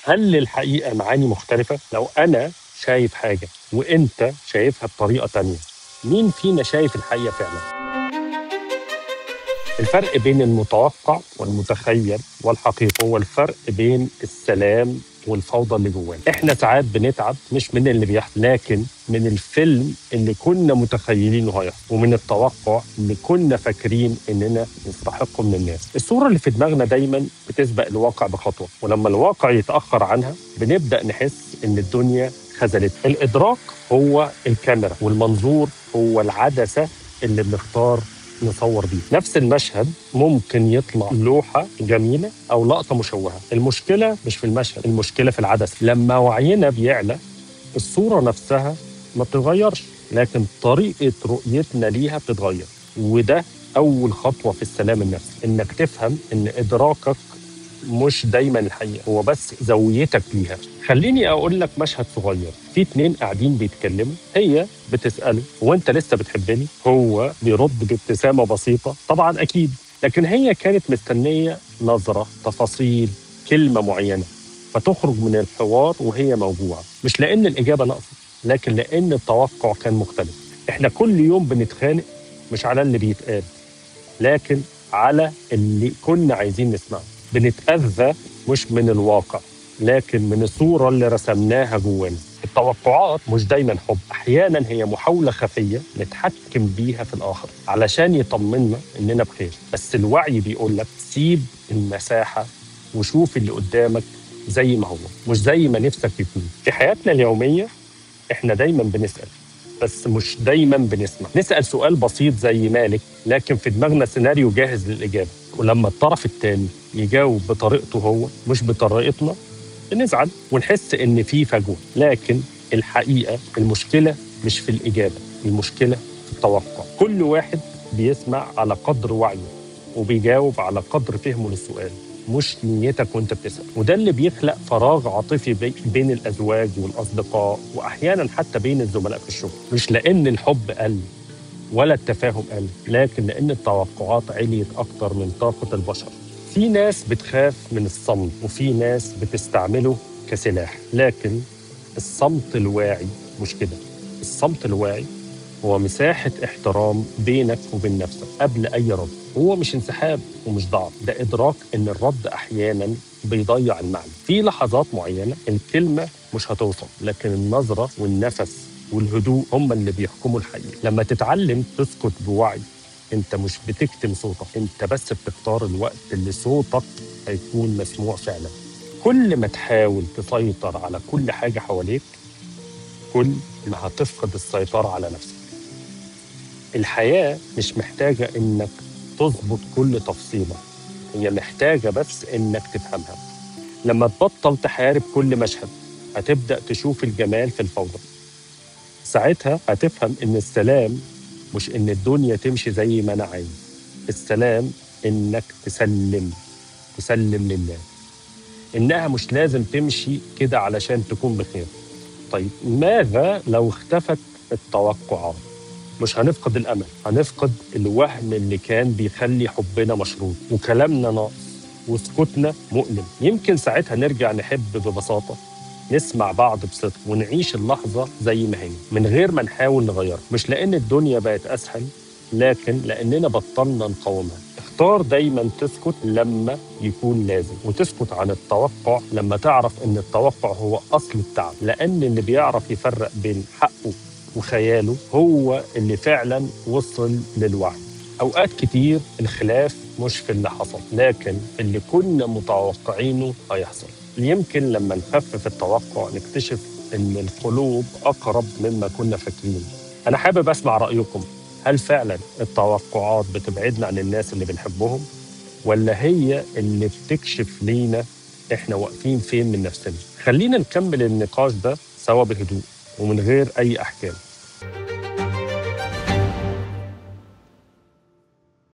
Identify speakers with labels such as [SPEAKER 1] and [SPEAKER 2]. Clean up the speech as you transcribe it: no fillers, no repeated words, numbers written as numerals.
[SPEAKER 1] هل للحقيقة معاني مختلفة؟ لو أنا شايف حاجة وأنت شايفها بطريقة تانية، مين فينا شايف الحقيقة فعلا؟ الفرق بين المتوقع والمتخيل والحقيقة هو الفرق بين السلام والفوضى اللي جوانا. احنا ساعات بنتعب مش من اللي بيحصل، لكن من الفيلم اللي كنا متخيلينه هيحصل، ومن التوقع اللي كنا فاكرين اننا نستحقه من الناس. الصورة اللي في دماغنا دايما بتسبق الواقع بخطوة، ولما الواقع يتأخر عنها بنبدأ نحس ان الدنيا خذلت. الإدراك هو الكاميرا، والمنظور هو العدسة اللي بنختار نصور بيه. نفس المشهد ممكن يطلع لوحة جميلة أو لقطة مشوهة. المشكلة مش في المشهد، المشكلة في العدسة. لما وعينا بيعلى الصورة نفسها ما بتتغيرش، لكن طريقة رؤيتنا ليها بتتغير. وده أول خطوة في السلام النفسي، إنك تفهم إن إدراكك مش دايما الحقيقة، هو بس زاويتك ليها. خليني أقول لك مشهد صغير. في 2 قاعدين بيتكلموا، هي بتسأله هو أنت لسه بتحبني؟ هو بيرد بابتسامة بسيطة طبعا أكيد، لكن هي كانت مستنية نظرة، تفاصيل، كلمة معينة فتخرج من الحوار وهي موجوعة، مش لأن الإجابة ناقصة، لكن لأن التوقع كان مختلف. إحنا كل يوم بنتخانق مش على اللي بيتقال، لكن على اللي كنا عايزين نسمعه. بنتأذى مش من الواقع، لكن من الصورة اللي رسمناها جوانا. التوقعات مش دايما حب، أحيانا هي محاولة خفية نتحكم بيها في الآخر علشان يطمنا إننا بخير. بس الوعي بيقول لك سيب المساحة وشوف اللي قدامك زي ما هو، مش زي ما نفسك يكون. في حياتنا اليومية إحنا دايما بنسأل، بس مش دايما بنسمع. نسأل سؤال بسيط زي مالك، لكن في دماغنا سيناريو جاهز للإجابة. ولما الطرف التاني يجاوب بطريقته هو مش بطريقتنا بنزعل ونحس إن في فجوة. لكن الحقيقة المشكلة مش في الإجابة، المشكلة في التوقع. كل واحد بيسمع على قدر وعيه وبيجاوب على قدر فهمه للسؤال، مش نيتك وانت بتسأل. وده اللي بيخلق فراغ عاطفي بين الأزواج والأصدقاء، وأحيانا حتى بين الزملاء في الشغل. مش لأن الحب قل ولا التفاهم قل، لكن لأن التوقعات عليت أكتر من طاقة البشر. في ناس بتخاف من الصمت، وفي ناس بتستعمله كسلاح، لكن الصمت الواعي مش كده. الصمت الواعي هو مساحة احترام بينك وبين نفسك قبل أي رد. هو مش انسحاب ومش ضعف، ده إدراك إن الرد أحياناً بيضيع المعنى. في لحظات معينة الكلمة مش هتوصل، لكن النظرة والنفس والهدوء هم اللي بيحكموا الحقيقة. لما تتعلم تسكت بوعي، انت مش بتكتم صوتك، انت بس بتختار الوقت اللي صوتك هيكون مسموع فعلا. كل ما تحاول تسيطر على كل حاجة حواليك، كل ما هتفقد السيطرة على نفسك. الحياة مش محتاجة إنك تظبط كل تفصيلة، هي محتاجة بس إنك تفهمها. لما تبطل تحارب كل مشهد هتبدأ تشوف الجمال في الفوضى. ساعتها هتفهم إن السلام مش إن الدنيا تمشي زي ما أنا عايز، السلام إنك تسلم لله، إنها مش لازم تمشي كده علشان تكون بخير. طيب ماذا لو اختفت التوقعات؟ مش هنفقد الأمل، هنفقد الوهم اللي كان بيخلي حبنا مشروط وكلامنا ناقص وسكوتنا مؤلم. يمكن ساعتها نرجع نحب ببساطة، نسمع بعض بصدق، ونعيش اللحظة زي ما هي من غير ما نحاول نغيرها. مش لأن الدنيا بقت أسهل، لكن لأننا بطلنا نقاومها. اختار دايما تسكت لما يكون لازم، وتسكت عن التوقع لما تعرف ان التوقع هو اصل التعب. لان اللي بيعرف يفرق بين حقه وخياله هو اللي فعلا وصل للوعي. اوقات كتير الخلاف مش في اللي حصل، لكن اللي كنا متوقعينه هيحصل. يمكن لما نخفف التوقع نكتشف ان القلوب اقرب مما كنا فاكرين. انا حابب اسمع رايكم. هل فعلا التوقعات بتبعدنا عن الناس اللي بنحبهم، ولا هي اللي بتكشف لينا احنا واقفين فين من نفسنا؟ خلينا نكمل النقاش ده سوا بهدوء ومن غير اي احكام.